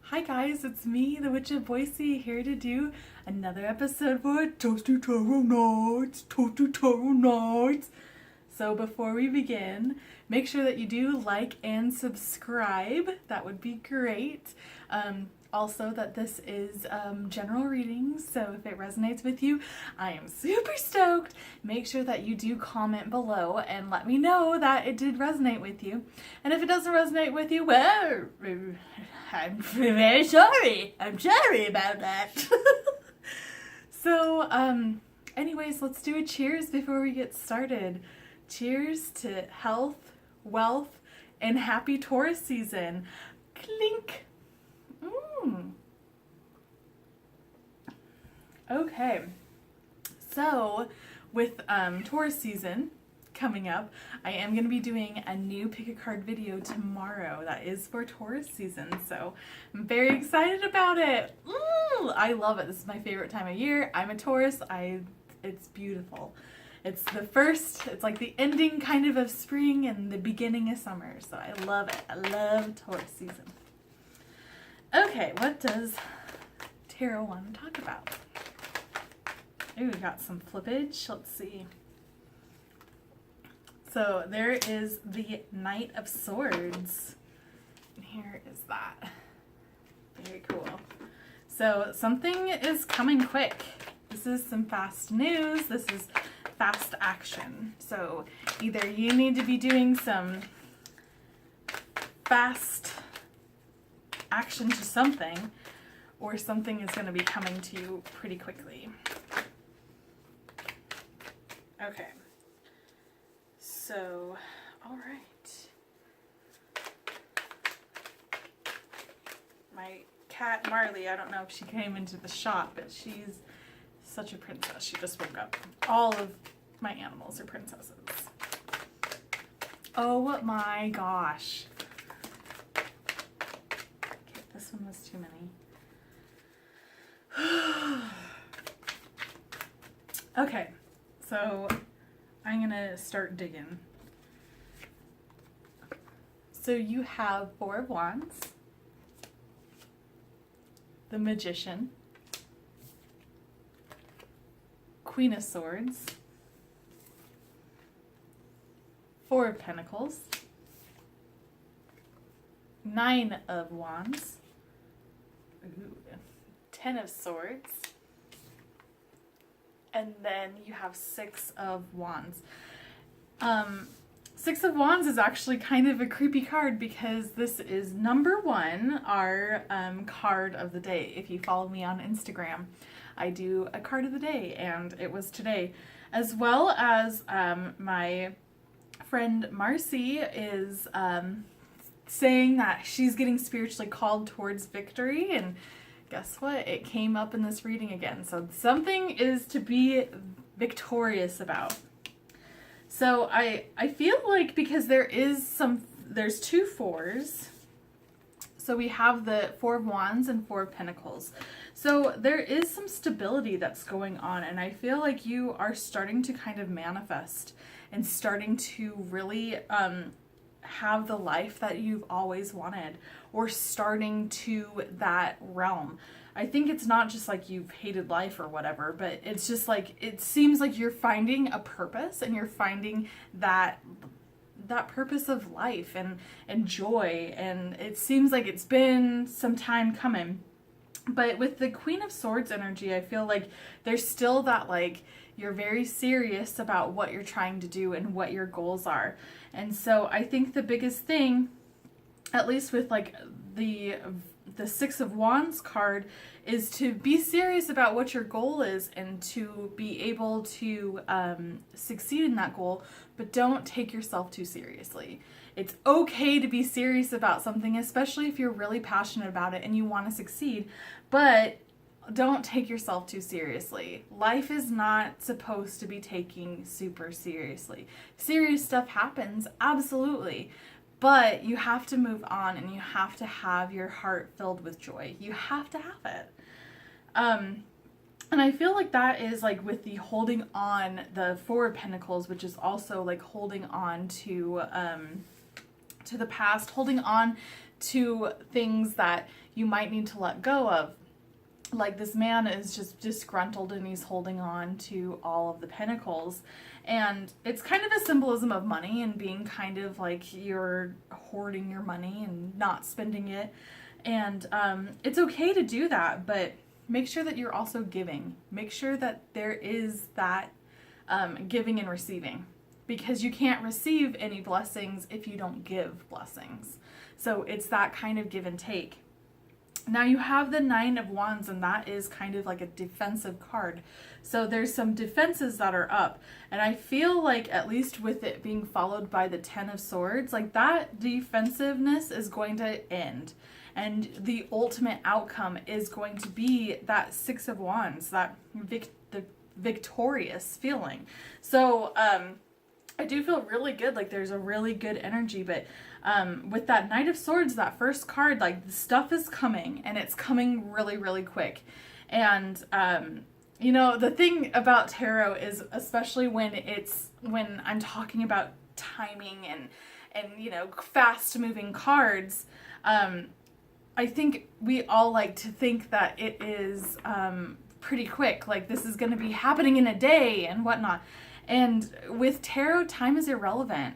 Hi guys, it's me, the Witch of Boise, here to do another episode for Toasty Tarot Nights, Toasty Tarot Nights. So before we begin, make sure that you do like and subscribe. That would be great. Also that this is general readings, so if it resonates with you, I am super stoked. Make sure that you do comment below and let me know that it did resonate with you. And if it doesn't resonate with you, well, I'm very sorry. I'm sorry about that. So, anyways, let's do a cheers before we get started. Cheers to health, wealth, and happy Taurus season. Clink. Okay, so with Taurus season coming up, I am going to be doing a new pick a card video tomorrow that is for Taurus season, so I'm very excited about it. I love it. This is my favorite time of year. I'm a Taurus. It's beautiful. It's like the ending kind of spring and the beginning of summer, so I love it. I love Taurus season. Okay, what does tarot want to talk about? Ooh, we got some flippage. Let's see. So there is the Knight of Swords. And here is that. Very cool. So something is coming quick. This is some fast news. This is fast action. So either you need to be doing some fast action to something, or something is going to be coming to you pretty quickly. Okay, so, all right. My cat Marley, I don't know if she came into the shop, but she's such a princess. She just woke up. All of my animals are princesses. Oh my gosh. This one was too many. Okay, so I'm gonna start digging. So you have Four of Wands, the Magician, Queen of Swords, Four of Pentacles, Nine of Wands, ooh, 10 of Swords, and then you have Six of Wands. Six of Wands is actually kind of a creepy card because this is number one, our card of the day. If you follow me on Instagram, I do a card of the day, and it was today. As well as my friend Marcy is saying that she's getting spiritually called towards victory, and guess what? It came up in this reading again. So something is to be victorious about. So I feel like because there's two fours. So we have the Four of Wands and Four of Pentacles. So there is some stability that's going on, and I feel like you are starting to kind of manifest and starting to really have the life that you've always wanted, or starting to that realm. I think it's not just like you've hated life or whatever, but it's just like it seems like you're finding a purpose, and you're finding that purpose of life and joy, and it seems like it's been some time coming. But with the Queen of Swords energy, I feel like there's still that, like, you're very serious about what you're trying to do and what your goals are. And so I think the biggest thing, at least with like the Six of Wands card, is to be serious about what your goal is and to be able to succeed in that goal, but don't take yourself too seriously. It's okay to be serious about something, especially if you're really passionate about it and you want to succeed, but don't take yourself too seriously. Life is not supposed to be taken super seriously. Serious stuff happens, absolutely. But you have to move on, and you have to have your heart filled with joy. You have to have it. And I feel like that is like with the holding on, the Four of Pentacles, which is also like holding on to the past, holding on to things that you might need to let go of. Like this man is just disgruntled and he's holding on to all of the pentacles. And it's kind of a symbolism of money and being kind of like you're hoarding your money and not spending it. And it's okay to do that, but make sure that you're also giving. Make sure that there is that giving and receiving, because you can't receive any blessings if you don't give blessings. So it's that kind of give and take. Now you have the Nine of Wands, and that is kind of like a defensive card. So there's some defenses that are up. And I feel like, at least with it being followed by the Ten of Swords, like that defensiveness is going to end. And the ultimate outcome is going to be that Six of Wands, that the victorious feeling. So I do feel really good. Like there's a really good energy, but with that Knight of Swords, that first card, like the stuff is coming, and it's coming really, really quick. And you know, the thing about tarot is, especially when I'm talking about timing and you know, fast moving cards, I think we all like to think that it is pretty quick, like this is going to be happening in a day and whatnot. And with tarot, time is irrelevant.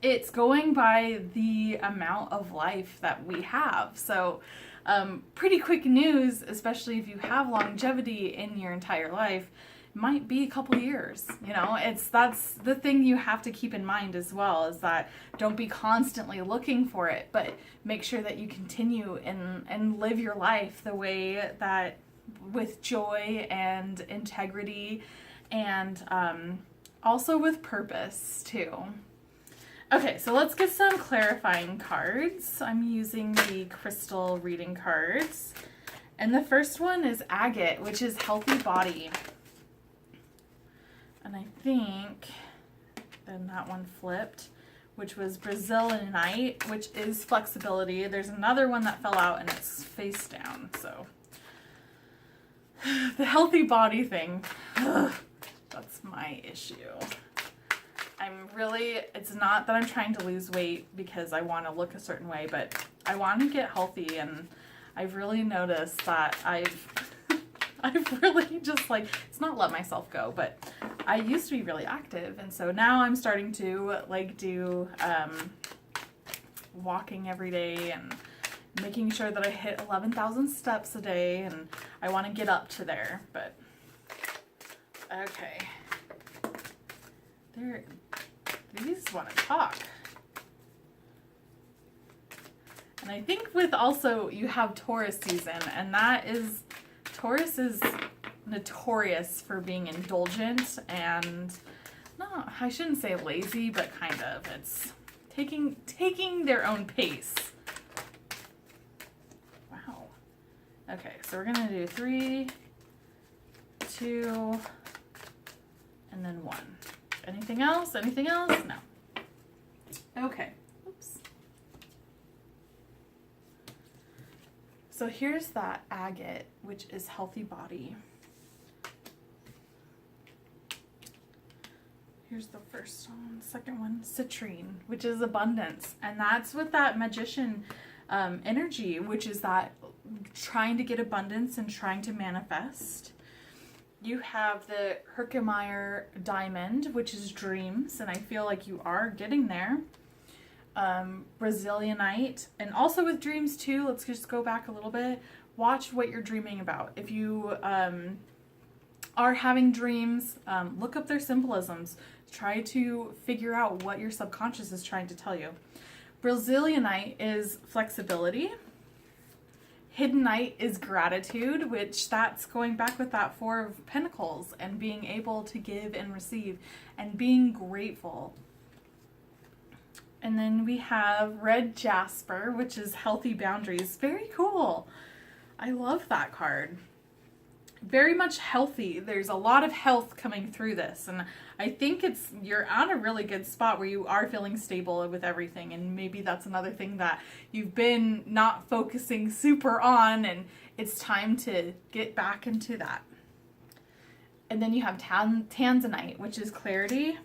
It's going by the amount of life that we have. So pretty quick news, especially if you have longevity in your entire life, might be a couple years. You know, that's the thing you have to keep in mind as well, is that don't be constantly looking for it, but make sure that you continue and live your life the way that, with joy and integrity, and also with purpose too. Okay, so let's get some clarifying cards. I'm using the crystal reading cards. And the first one is agate, which is healthy body. And I think then that one flipped, which was Brazilianite, which is flexibility. There's another one that fell out and it's face down. So the healthy body thing, that's my issue. It's not that I'm trying to lose weight because I want to look a certain way, but I want to get healthy, and I've really noticed that I've really just like, it's not let myself go, but I used to be really active, and so now I'm starting to like do walking every day and making sure that I hit 11,000 steps a day, and I want to get up to there. But okay, these want to talk. And I think with also, you have Taurus season, and Taurus is notorious for being indulgent and, no, I shouldn't say lazy, but kind of. It's taking their own pace. Wow. Okay, so we're gonna do 3, 2, and then 1. Anything else? Anything else? No. Okay. Oops. So here's that agate, which is healthy body. Here's the first one. Second one, citrine, which is abundance. And that's with that magician energy, which is that trying to get abundance and trying to manifest. You have the Herkimer diamond, which is dreams, and I feel like you are getting there. Brazilianite, and also with dreams too, let's just go back a little bit. Watch what you're dreaming about. If you are having dreams, look up their symbolisms. Try to figure out what your subconscious is trying to tell you. Brazilianite is flexibility. Hidden Knight is gratitude, which that's going back with that Four of Pentacles and being able to give and receive and being grateful. And then we have Red Jasper, which is healthy boundaries. Very cool. I love that card. Very much healthy. There's a lot of health coming through this, and I think you're on a really good spot where you are feeling stable with everything, and maybe that's another thing that you've been not focusing super on, and it's time to get back into that. And then you have Tanzanite, which is clarity.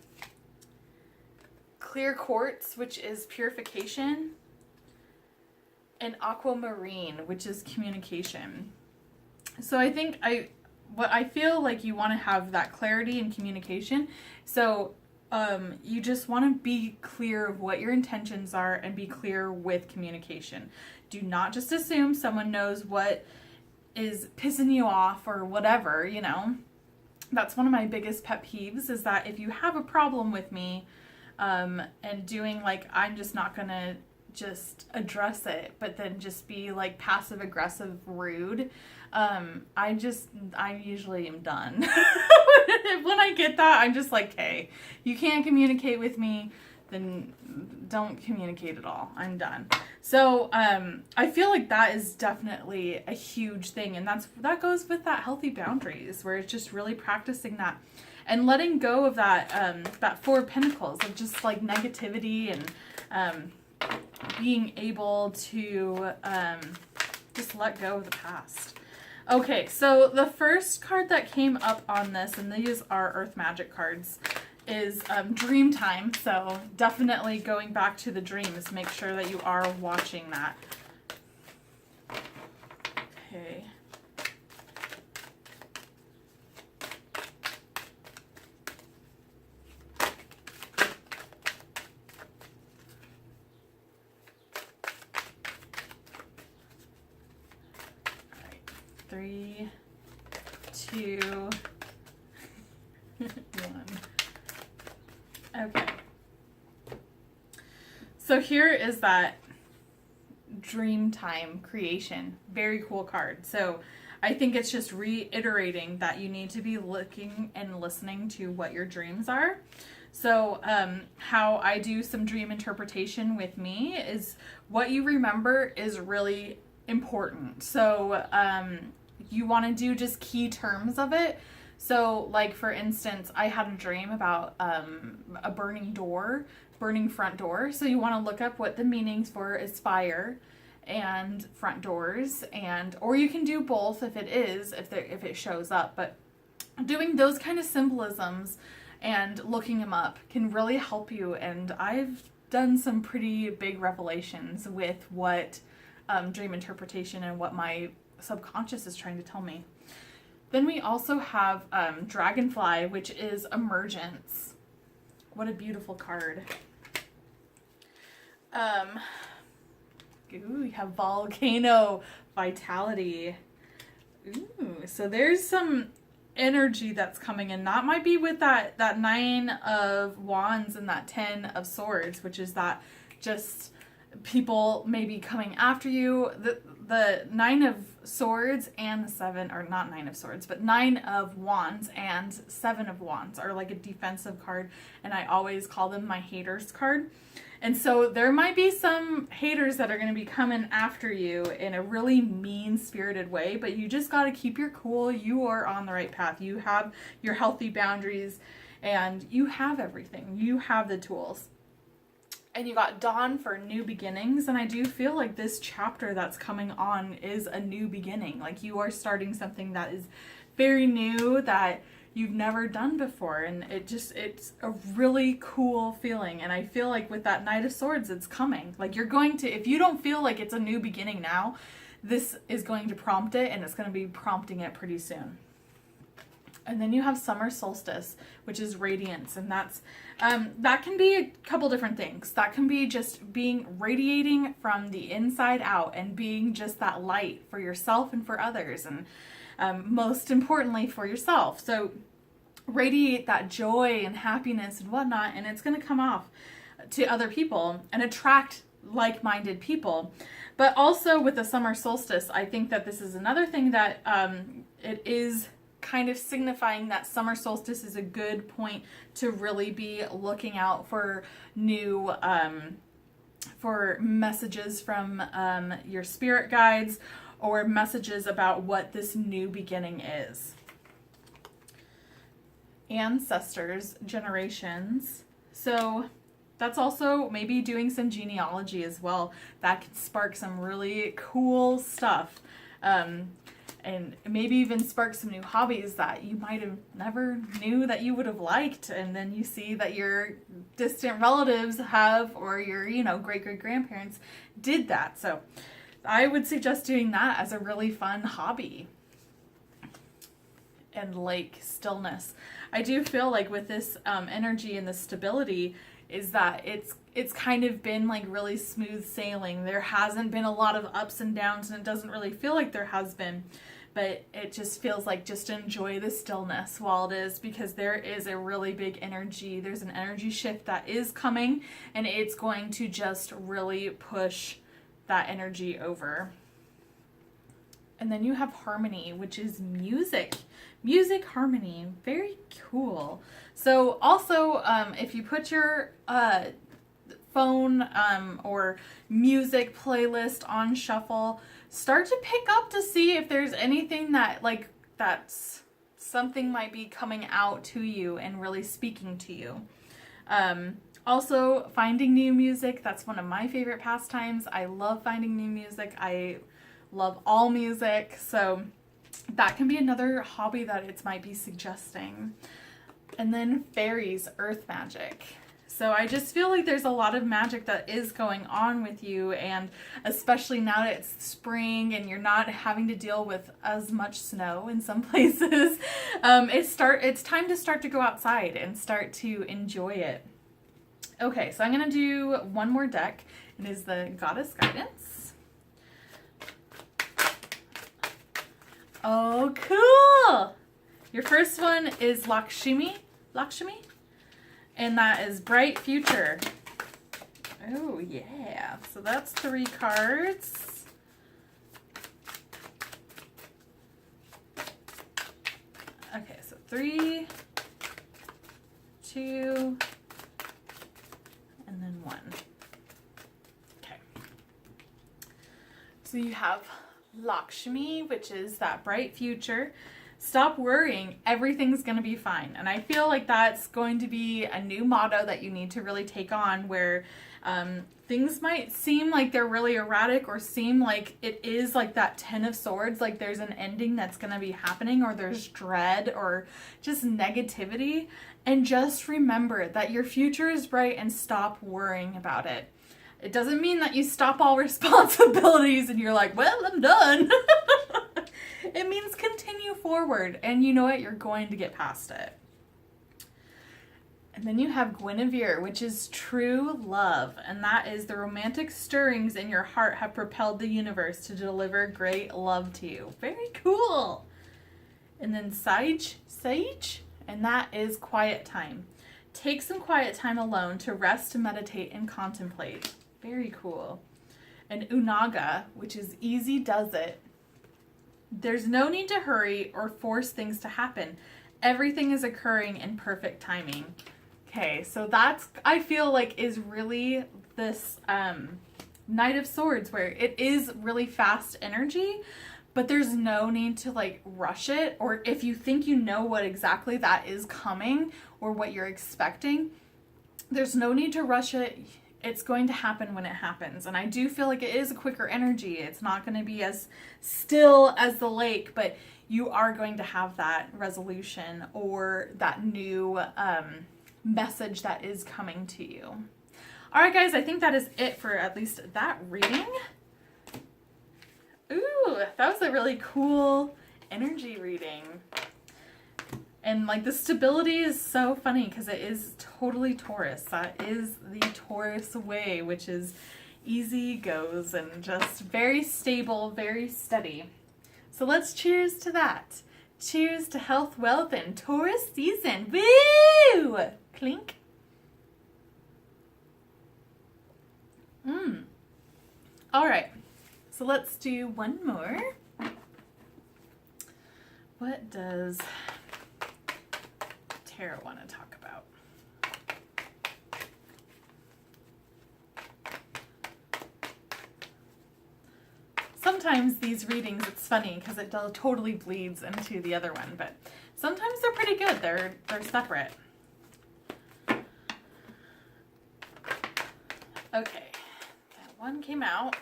Clear quartz, which is purification. and aquamarine, which is communication. So I think I feel like you want to have that clarity in communication. So you just want to be clear of what your intentions are and be clear with communication. Do not just assume someone knows what is pissing you off or whatever, you know. That's one of my biggest pet peeves, is that if you have a problem with me and doing like, I'm just not going to just address it, but then just be like passive aggressive rude, I usually am done. When I get that, I'm just like, hey, you can't communicate with me, then don't communicate at all. I'm done. So I feel like that is definitely a huge thing, and that goes with that healthy boundaries, where it's just really practicing that and letting go of that Four of Pentacles of just like negativity, and being able to just let go of the past. Okay, so the first card that came up on this, and these are Earth Magic cards, is Dream Time. So definitely going back to the dreams, make sure that you are watching that. Okay. All right. 3, 2, 1. Okay. So here is that Dream Time creation. Very cool card. So I think it's just reiterating that you need to be looking and listening to what your dreams are. So how I do some dream interpretation with me is what you remember is really important. So you want to do just key terms of it. So, like, for instance, I had a dream about a burning front door. So you want to look up what the meanings for is fire and front doors, or you can do both if it shows up. But doing those kind of symbolisms and looking them up can really help you. And I've done some pretty big revelations with what dream interpretation and what my subconscious is trying to tell me. Then we also have Dragonfly, which is emergence. What a beautiful card. Ooh, we have Volcano, vitality. Ooh, so there's some energy that's coming in. That might be with that 9 of Wands and that 10 of Swords, which is that just people maybe coming after you. The 9 of Swords and the 7, or not 9 of Swords, but 9 of Wands and 7 of Wands are like a defensive card, and I always call them my haters card. And so there might be some haters that are going to be coming after you in a really mean-spirited way, but you just got to keep your cool. You are on the right path. You have your healthy boundaries, and you have everything. You have the tools. And you got Dawn for new beginnings, and I do feel like this chapter that's coming on is a new beginning. Like, you are starting something that is very new, that you've never done before, and it's a really cool feeling. And I feel like with that Knight of Swords, it's coming. Like, you're going to, if you don't feel like it's a new beginning now, this is going to prompt it, and it's going to be prompting it pretty soon. And then you have Summer Solstice, which is radiance, and that's that can be a couple different things. That can be just radiating from the inside out and being just that light for yourself and for others, and most importantly for yourself. So radiate that joy and happiness and whatnot, and it's going to come off to other people and attract like-minded people. But also with the Summer Solstice, I think that this is another thing that it is kind of signifying that summer solstice is a good point to really be looking out for new for messages from your spirit guides, or messages about what this new beginning is. Ancestors, generations. So that's also maybe doing some genealogy as well. That could spark some really cool stuff. And maybe even spark some new hobbies that you might have never knew that you would have liked. And then you see that your distant relatives have, or your, great-great-grandparents did that. So I would suggest doing that as a really fun hobby. And like stillness. I do feel like with this energy and the stability is that it's kind of been like really smooth sailing. There hasn't been a lot of ups and downs, and it doesn't really feel like there has been, but it just feels like just enjoy the stillness while it is, because there is a really big energy. There's an energy shift that is coming, and it's going to just really push that energy over. And then you have harmony, which is music. Music harmony. Very cool. So also, if you put your phone or music playlist on shuffle, start to pick up to see if there's anything that that's something might be coming out to you and really speaking to you. Also, finding new music. That's one of my favorite pastimes. I love finding new music. I love all music, so that can be another hobby that it might be suggesting. And then fairies, earth magic. So I just feel like there's a lot of magic that is going on with you, and especially now that it's spring and you're not having to deal with as much snow in some places, it's time to start to go outside and start to enjoy it. Okay, so I'm going to do one more deck. It is the Goddess Guidance. Oh, cool! Your first one is Lakshmi, and that is Bright Future. Oh, yeah. So that's 3 cards. Okay, so 3, 2, and then 1. Okay. So you have Lakshmi, which is that bright future. Stop worrying. Everything's going to be fine. And I feel like that's going to be a new motto that you need to really take on, where things might seem like they're really erratic, or seem like it is like that 10 of Swords, like there's an ending that's going to be happening, or there's dread or just negativity. And just remember that your future is bright, and stop worrying about it. It doesn't mean that you stop all responsibilities and you're like, well, I'm done. It means continue forward, and you know what? You're going to get past it. And then you have Guinevere, which is true love, and that is the romantic stirrings in your heart have propelled the universe to deliver great love to you. Very cool. And then Sage, and that is quiet time. Take some quiet time alone to rest, meditate, and contemplate. Very cool. And Unaga, which is easy does it. There's no need to hurry or force things to happen. Everything is occurring in perfect timing. Okay, so that's, I feel like, is really this Knight of Swords, where it is really fast energy, but there's no need to like rush it. Or if you think you know what exactly that is coming or what you're expecting, there's no need to rush it. It's going to happen when it happens. And I do feel like it is a quicker energy. It's not going to be as still as the lake, but you are going to have that resolution or that new message that is coming to you. All right, guys, I think that is it for at least that reading. Ooh, that was a really cool energy reading. And like the stability is so funny because it is totally Taurus. That is the Taurus way, which is easy goes and just very stable, very steady. So let's cheers to that. Cheers to health, wealth, and Taurus season. Woo! Clink. All right. So let's do one more. What does Tarot want to talk about? Sometimes these readings, it's funny because it totally bleeds into the other one, but sometimes they're pretty good. They're separate. Okay, that one came out.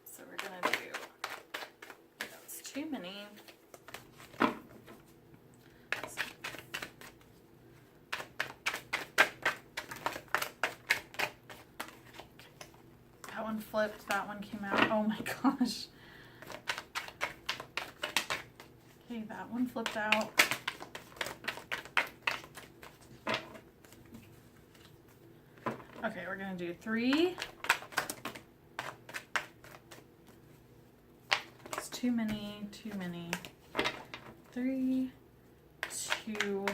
So we're gonna do, that's too many. That one flipped, that one came out. Oh my gosh. Okay, that one flipped out. Okay, we're going to do 3. It's too many. 3, 2,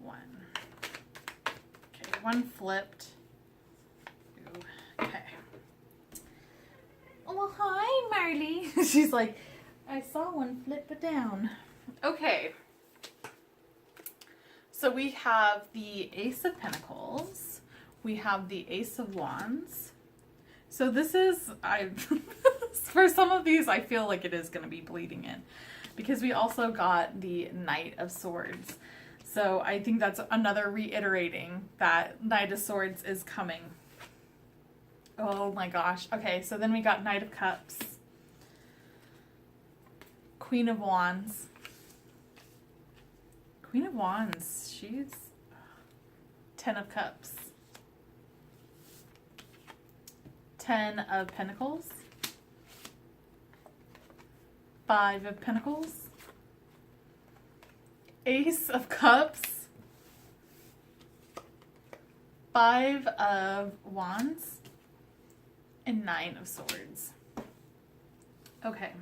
1. Okay, one flipped. Ooh, okay. Oh, well, hi, Marley. She's like, I saw one flip down. Okay. So we have the Ace of Pentacles. We have the Ace of Wands. So this is, for some of these, I feel like it is going to be bleeding in. Because we also got the Knight of Swords. So I think that's another reiterating that Knight of Swords is coming. Oh my gosh. Okay, so then we got Knight of Cups. Queen of Wands. Queen of Wands, she's 10 of Cups. 10 of Pentacles. 5 of Pentacles. Ace of Cups. 5 of Wands. And 9 of Swords. Okay.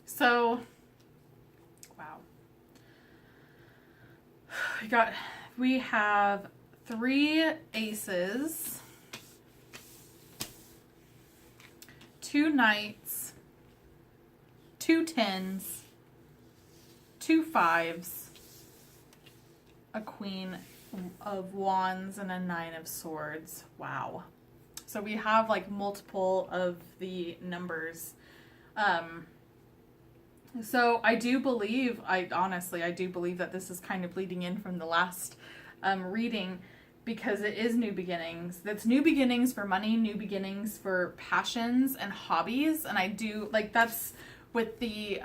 So, wow. We have 3 aces, 2 knights, 2 tens, 2 fives, a queen of wands, and a 9 of swords. Wow. So we have like multiple of the numbers. So I do believe, I do believe that this is kind of bleeding in from the last reading, because it is new beginnings. That's new beginnings for money, new beginnings for passions and hobbies. And I do, like, that's with the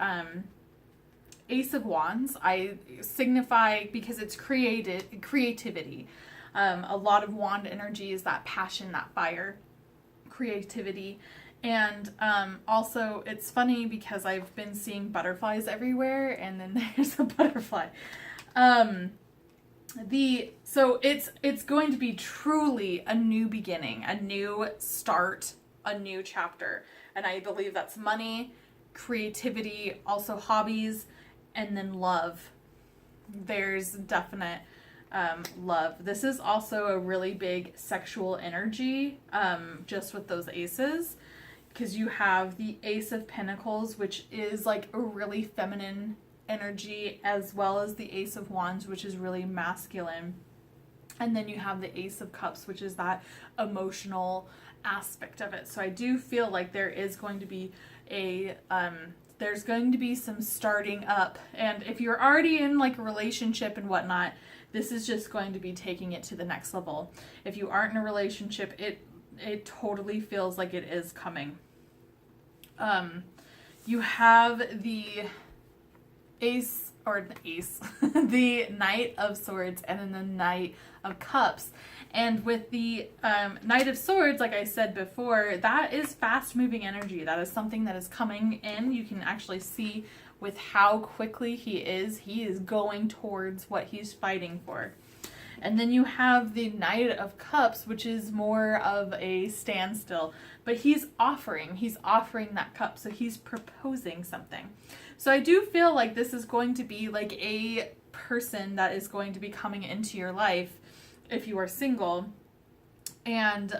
Ace of Wands, I signify, because it's creativity. A lot of wand energy is that passion, that fire, creativity. And also, it's funny because I've been seeing butterflies everywhere, and then there's a butterfly. So it's going to be truly a new beginning, a new start, a new chapter. And I believe that's money, creativity, also hobbies, and then love. There's definite love. This is also a really big sexual energy, just with those aces. Because you have the Ace of Pentacles, which is like a really feminine energy, as well as the Ace of Wands, which is really masculine. And then you have the Ace of Cups, which is that emotional aspect of it. So I do feel like there is going to be there's going to be some starting up. And if you're already in like a relationship and whatnot, this is just going to be taking it to the next level. If you aren't in a relationship, it totally feels like it is coming. You have the the Knight of Swords, and then the Knight of Cups. And with the Knight of Swords, like I said before, that is fast moving energy. That is something that is coming in. You can actually see with how quickly he is going towards what he's fighting for. And then you have the Knight of Cups, which is more of a standstill. But he's offering that cup. So he's proposing something. So I do feel like this is going to be like a person that is going to be coming into your life, if you are single, and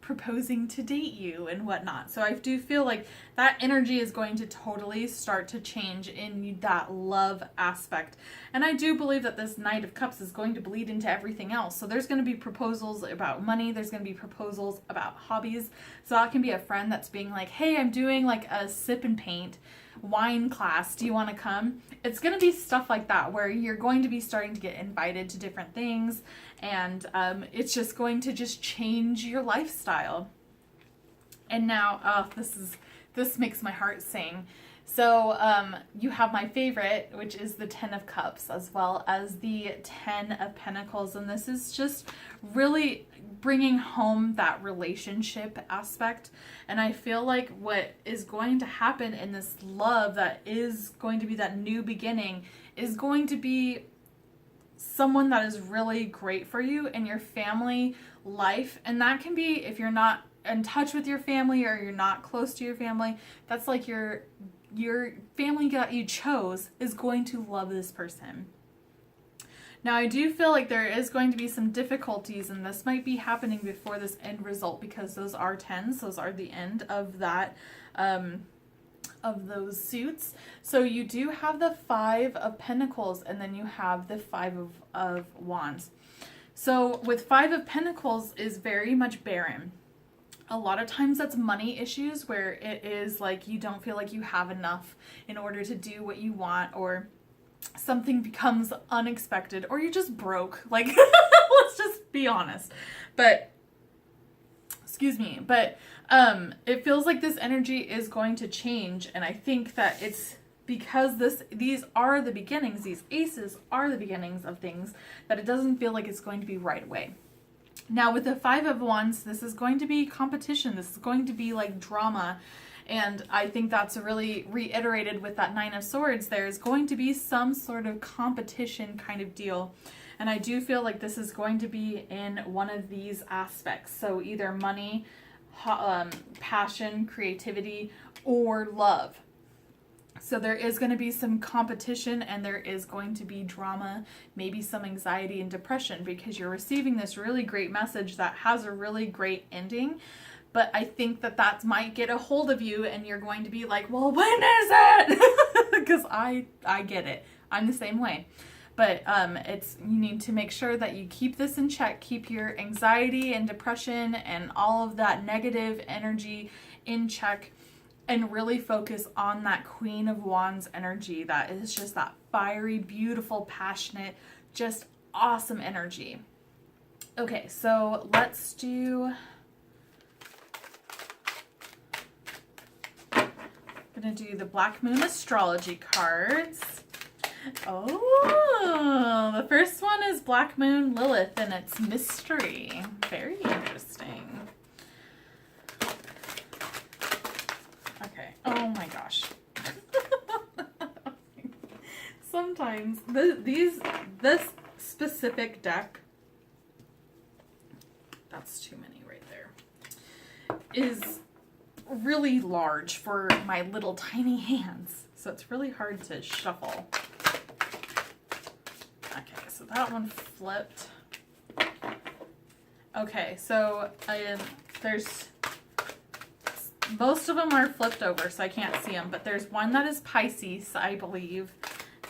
proposing to date you and whatnot. So I do feel like that energy is going to totally start to change in that love aspect. And I do believe that this Knight of Cups is going to bleed into everything else. So there's going to be proposals about money. There's going to be proposals about hobbies. So that can be a friend that's being like, hey, I'm doing like a sip and paint wine class. Do you want to come? It's going to be stuff like that where you're going to be starting to get invited to different things. And it's just going to just change your lifestyle. And now, this makes my heart sing. So you have my favorite, which is the Ten of Cups, as well as the Ten of Pentacles. And this is just really bringing home that relationship aspect. And I feel like what is going to happen in this love that is going to be that new beginning is going to be someone that is really great for you in your family life. And that can be, if you're not in touch with your family or you're not close to your family, that's like your family that you chose is going to love this person. Now, I do feel like there is going to be some difficulties, and this might be happening before this end result, because those are tens. Those are the end of that, of those suits. So you do have the Five of Pentacles, and then you have the Five of Wands. So with Five of Pentacles is very much barren. A lot of times that's money issues, where it is like you don't feel like you have enough in order to do what you want, or something becomes unexpected, or you're just broke. Like, let's just be honest. But, excuse me, but it feels like this energy is going to change, and I think that it's because these are the beginnings, these aces are the beginnings of things, that it doesn't feel like it's going to be right away. Now, with the Five of Wands, this is going to be competition. This is going to be like drama. And I think that's really reiterated with that Nine of Swords. There's going to be some sort of competition kind of deal. And I do feel like this is going to be in one of these aspects. So either money, passion, creativity, or love. So there is going to be some competition, and there is going to be drama, maybe some anxiety and depression, because you're receiving this really great message that has a really great ending. But I think that might get a hold of you, and you're going to be like, well, when is it? Because I get it. I'm the same way. But you need to make sure that you keep this in check. Keep your anxiety and depression and all of that negative energy in check, and really focus on that Queen of Wands energy. That is just that fiery, beautiful, passionate, just awesome energy. Okay, so let's do... I'm going to do the Black Moon Astrology cards. Oh, the first one is Black Moon Lilith, and it's mystery. Very interesting. Okay. Oh my gosh. Sometimes this specific deck, that's too many right there, is really large for my little tiny hands. So it's really hard to shuffle. Okay, so that one flipped. Okay, so there's... most of them are flipped over, so I can't see them. But there's one that is Pisces, I believe.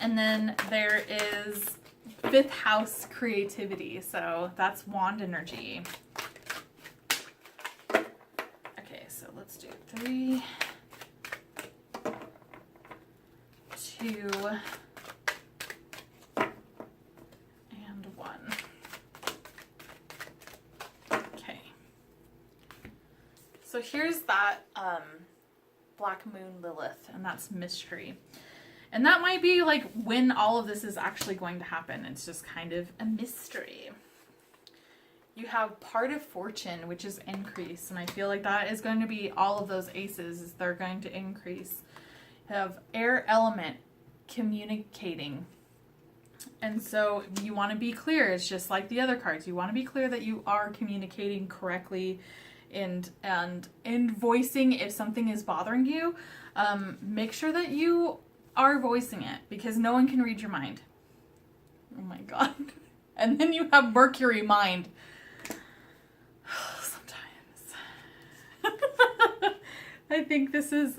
And then there is 5th house creativity. So that's wand energy. Okay, so let's do 3, 2, and 1. Okay. So here's that Black Moon Lilith, and that's mystery. And that might be like when all of this is actually going to happen. It's just kind of a mystery. You have part of fortune, which is increase. And I feel like that is going to be all of those aces. They're going to increase. You have air element, communicating. And so you want to be clear. It's just like the other cards. You want to be clear that you are communicating correctly, and voicing if something is bothering you. Make sure that you are voicing it, because no one can read your mind. Oh my God. And then you have Mercury mind. Sometimes. I think this is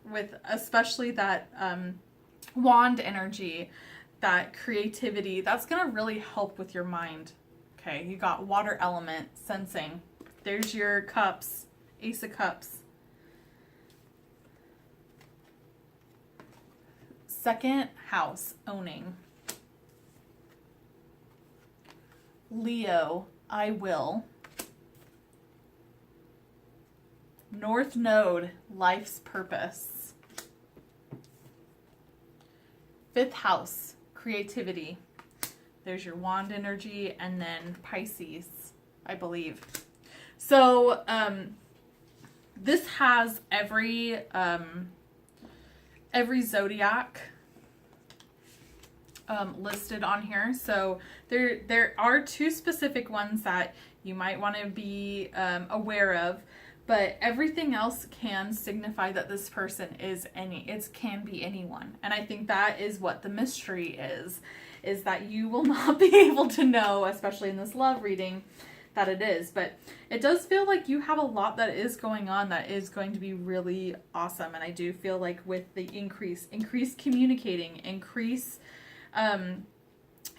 with especially that wand energy, that creativity, that's going to really help with your mind. Okay, you got water element, sensing. There's your cups, Ace of Cups. 2nd house, owning. Leo, I will. North node, life's purpose. 5th house, creativity. There's your wand energy, and then Pisces, I believe. So, this has every zodiac listed on here. So there are 2 specific ones that you might want to be aware of, but everything else can signify that this person is can be anyone. And I think that is what the mystery is that you will not be able to know, especially in this love reading, that it is. But it does feel like you have a lot that is going on that is going to be really awesome. And I do feel like with the increase communicating, increase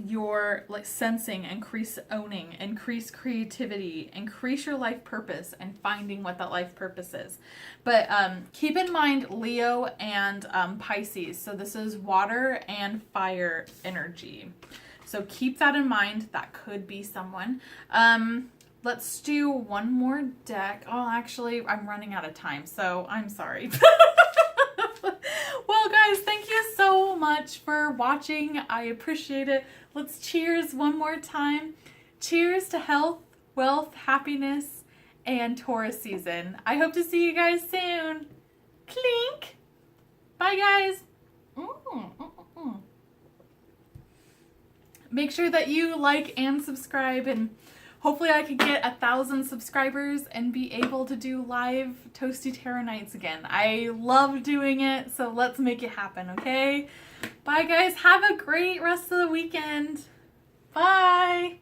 your like sensing, increase owning, increase creativity, increase your life purpose, and finding what that life purpose is. But keep in mind Leo and Pisces. So this is water and fire energy. So keep that in mind. That could be someone. Let's do one more deck. Oh, actually, I'm running out of time, so I'm sorry. Well, guys, thank you so much for watching. I appreciate it. Let's cheers one more time. Cheers to health, wealth, happiness, and Taurus season. I hope to see you guys soon. Clink. Bye, guys. Make sure that you like and subscribe, and hopefully I can get 1,000 subscribers and be able to do live Toasty Tarot nights again. I love doing it, so let's make it happen, okay? Bye, guys. Have a great rest of the weekend. Bye.